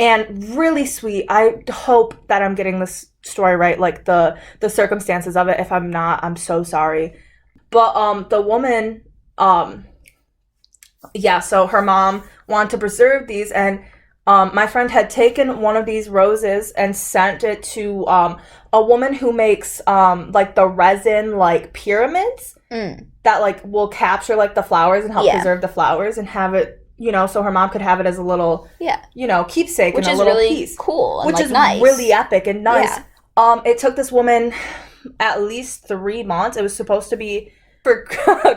And really sweet. I hope that I'm getting this story right, like the circumstances of it. If I'm not, I'm so sorry. But the woman, so her mom wanted to preserve these, and my friend had taken one of these roses and sent it to a woman who makes like the resin, like, pyramids that, like, will capture, like, the flowers and help preserve the flowers and have it, so her mom could have it as a little, keepsake, which and a is little really piece. Cool and, which like, is nice. really epic and nice. Yeah. It took this woman at least 3 months. It was supposed to be for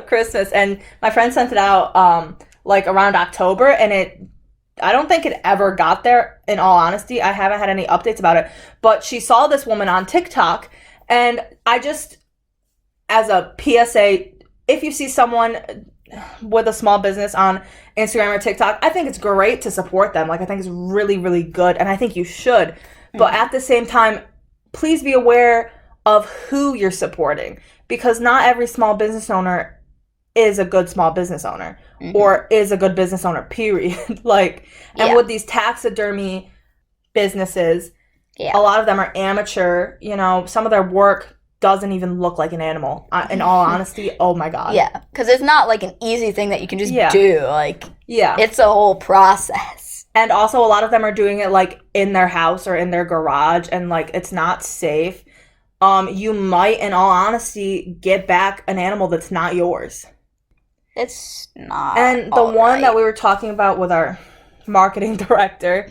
Christmas, and my friend sent it out like around October, and I don't think it ever got there, in all honesty. I haven't had any updates about it, but she saw this woman on TikTok, and I just, as a PSA, if you see someone with a small business on Instagram or TikTok, I think it's great to support them. Like, I think it's really, really good, and I think you should. But at the same time, please be aware of who you're supporting, because not every small business owner is a good small business owner, or is a good business owner, period. Like, and with these taxidermy businesses, a lot of them are amateur. Some of their work doesn't even look like an animal. In all honesty, oh my God. Yeah, because it's not, like, an easy thing that you can just do. Like, it's a whole process. And also, a lot of them are doing it, like, in their house or in their garage, and, like, it's not safe. You might, in all honesty, get back an animal that's not yours. It's not. And the one that we were talking about with our marketing director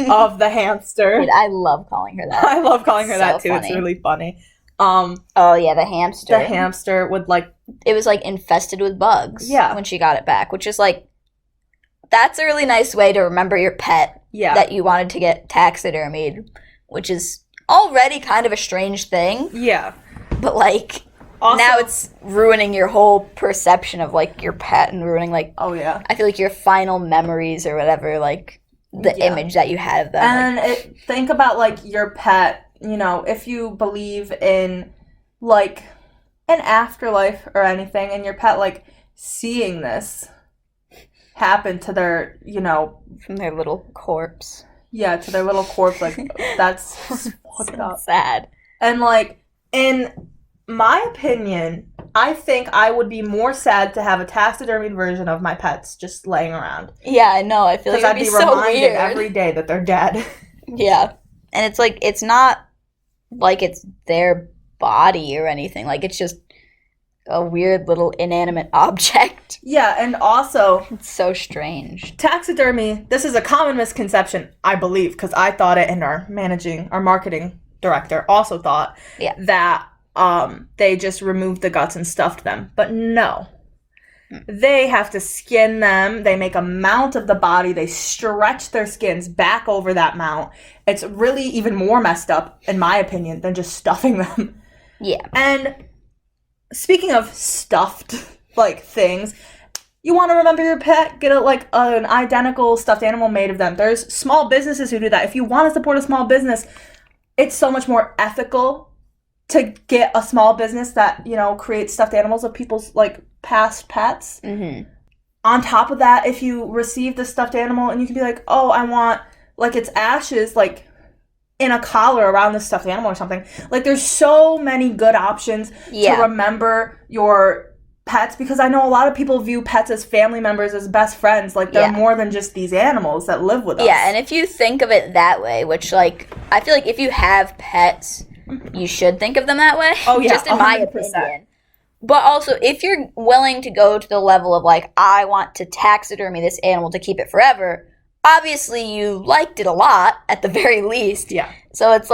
of the hamster. Dude, I love calling her that. I love calling her that too. Funny. It's really funny. The hamster. The hamster would, like... It was, like, infested with bugs when she got it back, which is, like, that's a really nice way to remember your pet that you wanted to get taxidermied, which is already kind of a strange thing. Yeah. But, like, also, now it's ruining your whole perception of, like, your pet, and ruining, like... Oh, yeah. I feel like your final memories or whatever, like, the image that you had of them. And think about, like, your pet... if you believe in, like, an afterlife or anything, and your pet, like, seeing this happen to their, from their little corpse. Yeah, to their little corpse, like, that's fucked up. Sad. And, like, in my opinion, I think I would be more sad to have a taxidermied version of my pets just laying around. Yeah, I know. I feel like it'd be so reminded weird every day that they're dead. Yeah. And it's, like, it's not like it's their body or anything. Like, it's just a weird little inanimate object. Yeah, and also... It's so strange. Taxidermy, this is a common misconception, I believe, because I thought it, and our marketing director also thought that they just removed the guts and stuffed them. But no. They have to skin them. They make a mount of the body. They stretch their skins back over that mount. It's really even more messed up, in my opinion, than just stuffing them. Yeah. And speaking of stuffed, like, things, You want to remember your pet? Get an identical stuffed animal made of them. There's small businesses who do that. If you want to support a small business, it's so much more ethical to get a small business that, creates stuffed animals of people's, past pets. Mm-hmm. On top of that, if you receive the stuffed animal and you can be like, oh, I want, its ashes, in a collar around the stuffed animal or something. There's so many good options to remember your pets, because I know a lot of people view pets as family members, as best friends. They're more than just these animals that live with us. Yeah, and if you think of it that way, which, I feel like if you have pets, you should think of them that way. Oh, yeah, just in 100%. my opinion. But also, if you're willing to go to the level of, I want to taxidermy this animal to keep it forever, obviously you liked it a lot, at the very least. Yeah. So it's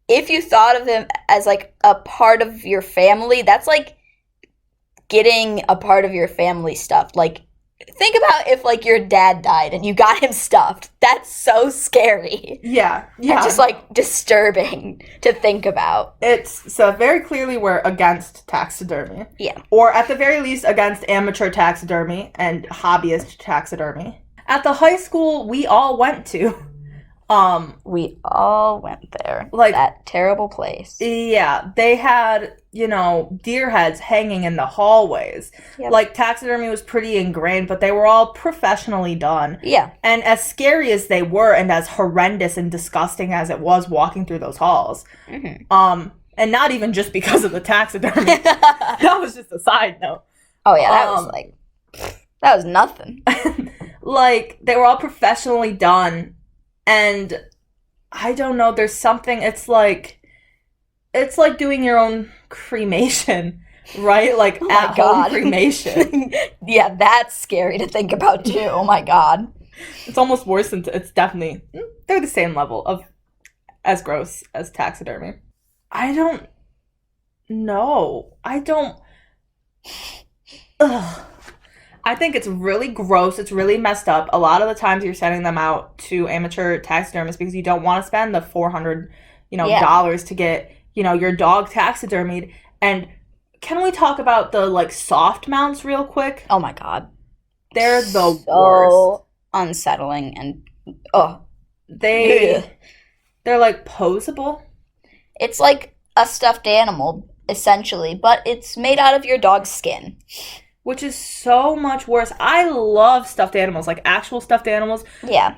if you thought of them as, a part of your family, that's, getting a part of your family stuff. Think about if, your dad died and you got him stuffed. That's so scary. Yeah. And just, disturbing to think about. So very clearly we're against taxidermy. Yeah. Or at the very least against amateur taxidermy and hobbyist taxidermy. At the high school we all went to. We all went there. Like, that terrible place. Yeah, they had, deer heads hanging in the hallways. Yep. Taxidermy was pretty ingrained, but they were all professionally done. Yeah. And as scary as they were, and as horrendous and disgusting as it was walking through those halls, and not even just because of the taxidermy. That was just a side note. Oh, yeah, that was that was nothing. They were all professionally done. And I don't know, there's something, it's like doing your own cremation, right? At-home cremation. Yeah, that's scary to think about too. Oh my God. It's almost worse than, it's definitely, they're the same level of as gross as taxidermy. I don't know. Ugh. I think it's really gross. It's really messed up. A lot of the times you're sending them out to amateur taxidermists because you don't want to spend the $400, dollars to get, your dog taxidermied. And can we talk about the soft mounts real quick? Oh my God. They're the so worst. Unsettling and they're posable. It's like a stuffed animal essentially, but it's made out of your dog's skin. Which is so much worse. I love stuffed animals, actual stuffed animals. Yeah.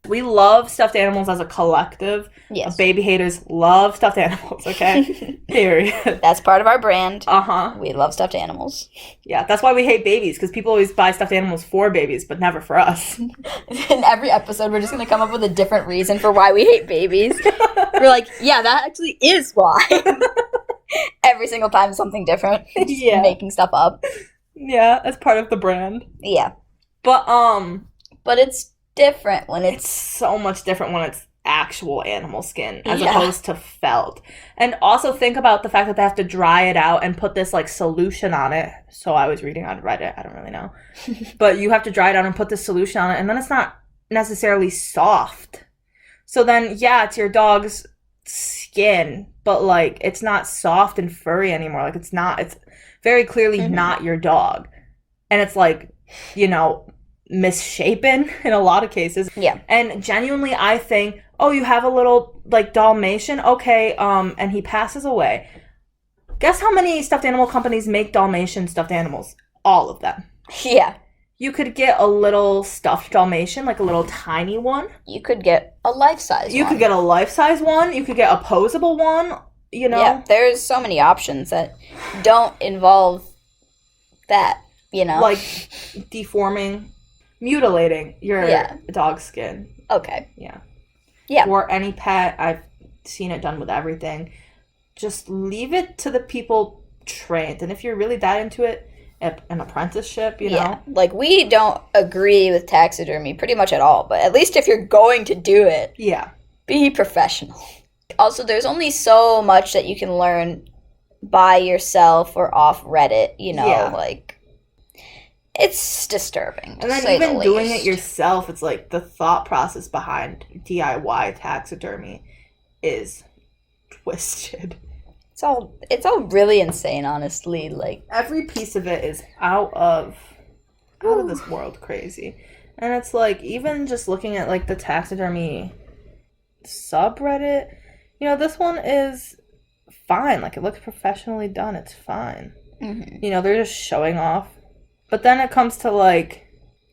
We love stuffed animals as a collective. Yes. Baby haters love stuffed animals, okay? Period. That's part of our brand. Uh-huh. We love stuffed animals. Yeah, that's why we hate babies, because people always buy stuffed animals for babies, but never for us. In every episode, we're just going to come up with a different reason for why we hate babies. We're yeah, that actually is why. Every single time something different. Yeah. Making stuff up. Yeah, that's part of the brand. Yeah. But it's different when it's so much different when it's actual animal skin as opposed to felt. And also think about the fact that they have to dry it out and put this solution on it. So I was reading on Reddit, I don't really know. But you have to dry it out and put this solution on it, and then it's not necessarily soft. So then it's your dog's skin, but it's not soft and furry anymore. It's very clearly not your dog. And it's misshapen in a lot of cases. Yeah. And genuinely I think, oh, you have a little Dalmatian? Okay, and he passes away. Guess how many stuffed animal companies make Dalmatian stuffed animals? All of them. Yeah. You could get a little stuffed Dalmatian, a little tiny one. You could get a life-size one. You could get a life-size one. You could get a posable one. Yeah, there's so many options that don't involve that, deforming, mutilating your dog's skin. Okay. Yeah. Yeah. Or any pet. I've seen it done with everything. Just leave it to the people trained. And if you're really that into it, an apprenticeship, you know? We don't agree with taxidermy pretty much at all, but at least if you're going to do it, be professional. Also, there's only so much that you can learn by yourself or off Reddit, it's disturbing. And then even doing it yourself, it's the thought process behind DIY taxidermy is twisted. It's all really insane, honestly. Every piece of it is out of out of this world crazy. And it's like, even just looking at like the taxidermy subreddit, you know, this one is fine. Like, it looks professionally done. It's fine. Mm-hmm. You know, they're just showing off. But then it comes to like,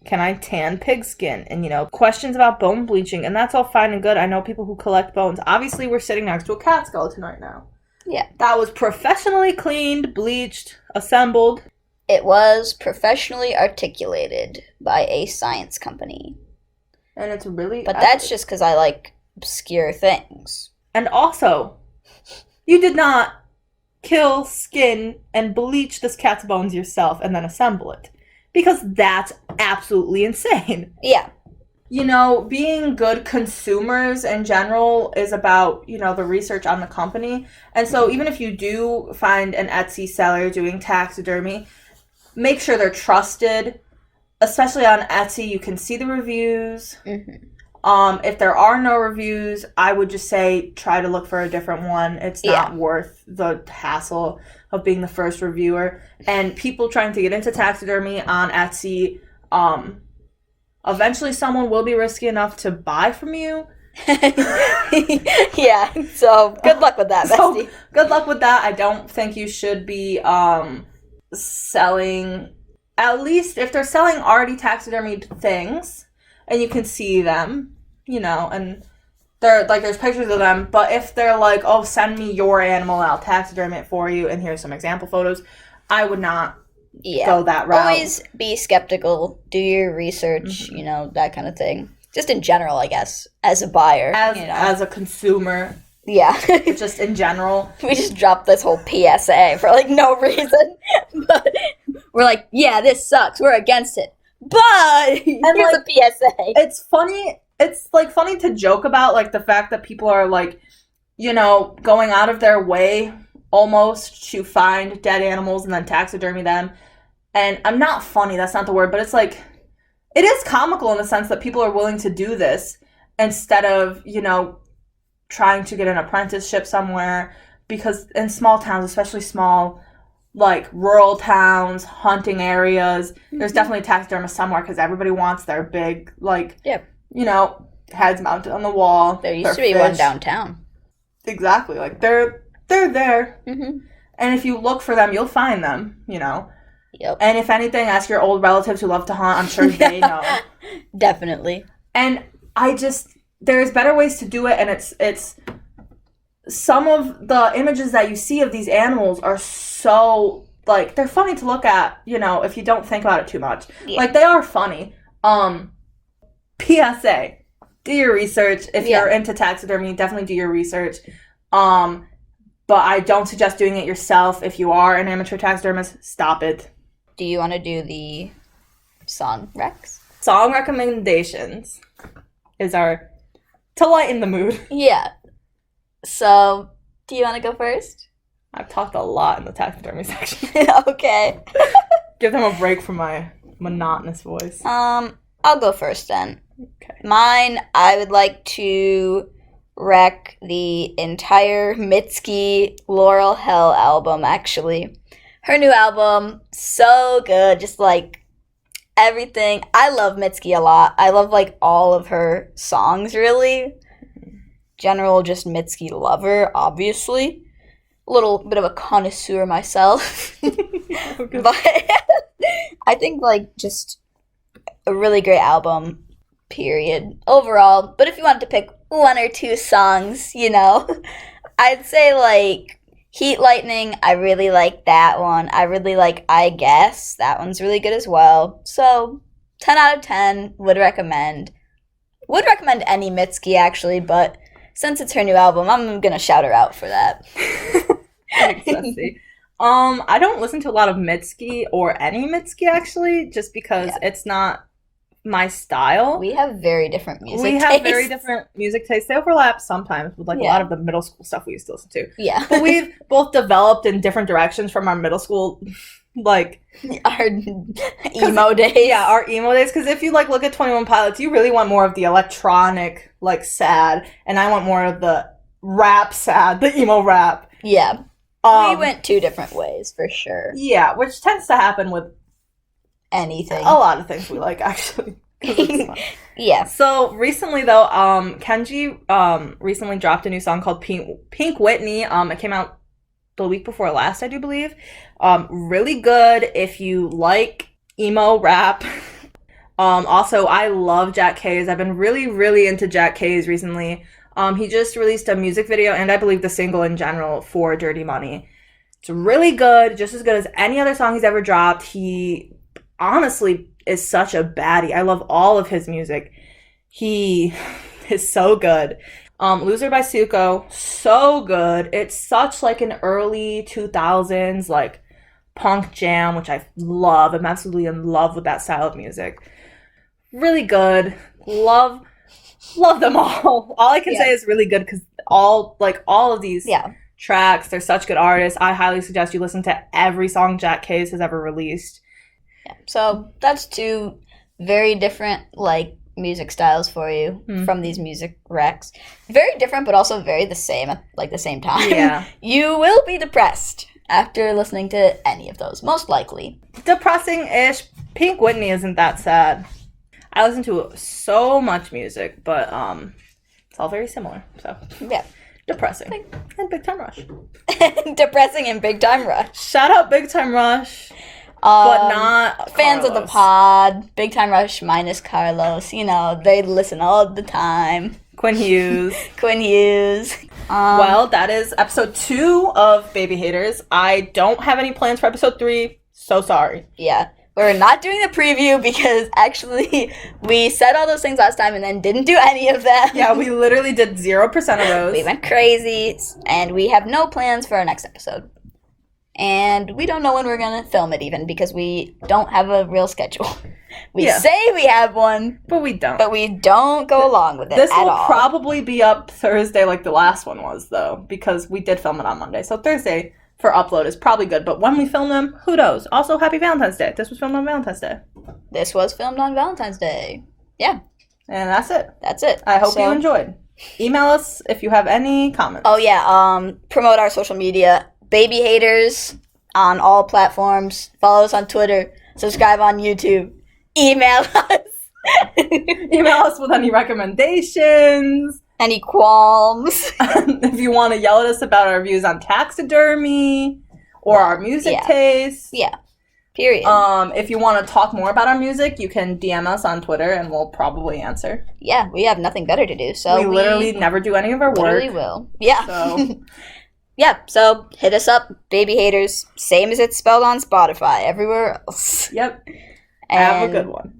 can I tan pig skin? And, you know, questions about bone bleaching. And that's all fine and good. I know people who collect bones. Obviously, we're sitting next to a cat skeleton right now. Yeah. That was professionally cleaned, bleached, assembled. It was professionally articulated by a science company. And it's really... But that's just because I like obscure things. And also, you did not kill, skin, and bleach this cat's bones yourself and then assemble it. Because that's absolutely insane. Yeah. You know, being good consumers in general is about, you know, the research on the company. And so even if you do find an Etsy seller doing taxidermy, make sure they're trusted. Especially on Etsy, you can see the reviews. Mm-hmm. If there are no reviews, I would just say try to look for a different one. It's not worth the hassle of being the first reviewer. And people trying to get into taxidermy on Etsy, eventually someone will be risky enough to buy from you. Yeah, so good luck with that, bestie. So, good luck with that. I don't think you should be selling, at least if they're selling already taxidermied things and you can see them, you know, and they're like, there's pictures of them. But if they're like, oh, send me your animal and I'll taxiderm it for you and here's some example photos, I would not go that route. Always be skeptical, do your research, you know, that kind of thing. Just in general, I guess, as a buyer. As a consumer. Yeah. Just in general. We just dropped this whole PSA for, like, no reason. But we're like, yeah, this sucks. We're against it. But here's a PSA. It's funny. It's, like, funny to joke about, like, the fact that people are, like, you know, going out of their way almost to find dead animals and then taxidermy them. And I'm not funny. That's not the word. But it's, like, it is comical in the sense that people are willing to do this instead of, you know, trying to get an apprenticeship somewhere, because in small towns, especially small, like, rural towns, hunting areas, there's definitely a taxidermist somewhere because everybody wants their big, like, you know, heads mounted on the wall. There used to be one downtown. Exactly. Like, they're there. Mm-hmm. And if you look for them, you'll find them, you know. Yep. And if anything, ask your old relatives who love to hunt. I'm sure they know. Definitely. And there's better ways to do it, and it's some of the images that you see of these animals are so, like, they're funny to look at, you know, if you don't think about it too much. Yeah. Like, they are funny. PSA, do your research. If you're into taxidermy, definitely do your research. But I don't suggest doing it yourself. If you are an amateur taxidermist, stop it. Do you want to do the song recs? Song recommendations is our... to lighten the mood. Yeah. So, do you want to go first? I've talked a lot in the taxidermy section. Okay. Give them a break from my monotonous voice. I'll go first then. Okay. Mine, I would like to rec the entire Mitski Laurel Hell album, actually. Her new album, so good. Just, like, everything. I love Mitski a lot. I love, like, all of her songs, really. General, just Mitski lover, obviously. A little bit of a connoisseur myself. But I think, like, just a really great album, period, overall. But if you wanted to pick one or two songs, you know, I'd say, like, Heat Lightning, I really like that one. I really like I Guess. That one's really good as well. So, 10 out of 10, would recommend. Would recommend any Mitski, actually, but since it's her new album, I'm going to shout her out for that. I don't listen to a lot of Mitski or any Mitski, actually, just because it's not my style. We have very different music tastes. We have very different music tastes. They overlap sometimes with, like, a lot of the middle school stuff we used to listen to. Yeah. But we've both developed in different directions from our middle school, like... our emo days. Yeah, our emo days. Because if you, like, look at 21 Pilots, you really want more of the electronic, like, sad, and I want more of the rap sad, the emo rap. Yeah. We went two different ways, for sure. Yeah, which tends to happen with anything. A lot of things we like, actually. 'Cause it's fun. Yeah. So recently, though, Kenji recently dropped a new song called Pink Whitney. It came out the week before last, I do believe. Really good if you like emo rap. Also, I love Jack K's. I've been really, really into Jack K's recently. He just released a music video, and I believe the single in general, for Dirty Money. It's really good, just as good as any other song he's ever dropped. He honestly is such a baddie. I love all of his music. He is so good. Loser by Suko, so good. It's such like an early 2000s like punk jam, which I love. I'm absolutely in love with that style of music. Really good. Love them all. All I can say is really good because all of these tracks, they're such good artists. I highly suggest you listen to every song Jack K's has ever released. Yeah. So that's two very different like music styles for you from these music recs. Very different, but also very the same at like the same time. Yeah. You will be depressed after listening to any of those, most likely. Depressing-ish. Pink Whitney isn't that sad. I listen to so much music, but it's all very similar. So yeah. Depressing. And Big Time Rush. Depressing and Big Time Rush. Shout out Big Time Rush. But not fans Carlos. of the pod. Big Time Rush minus Carlos. You know, they listen all the time. Quinn Hughes. Well, that is episode 2 of Baby Haters. I don't have any plans for episode 3. So sorry. Yeah. We're not doing the preview because actually we said all those things last time and then didn't do any of them. Yeah, we literally did 0% of those. We went crazy, and we have no plans for our next episode. And we don't know when we're going to film it even because we don't have a real schedule. We say we have one. But we don't. But we don't go along with it This at will all. probably be up Thursday like the last one was, though, because we did film it on Monday. So Thursday for upload is probably good. But when we film them, who knows? Also, happy Valentine's Day. This was filmed on Valentine's Day. This was filmed on Valentine's Day. Yeah. And that's it. That's it. I hope you enjoyed. Email us if you have any comments. Oh, yeah. Promote our social media. Baby Haters on all platforms. Follow us on Twitter. Subscribe on YouTube. Email us. Email us with any recommendations. Any qualms. If you want to yell at us about our views on taxidermy or our music taste. Yeah. Period. If you want to talk more about our music, you can DM us on Twitter and we'll probably answer. Yeah, we have nothing better to do. So we literally never do any of our work. Literally will. Yeah. So. Yeah, so hit us up, Baby Haters, same as it's spelled on Spotify, everywhere else. Yep. And have a good one.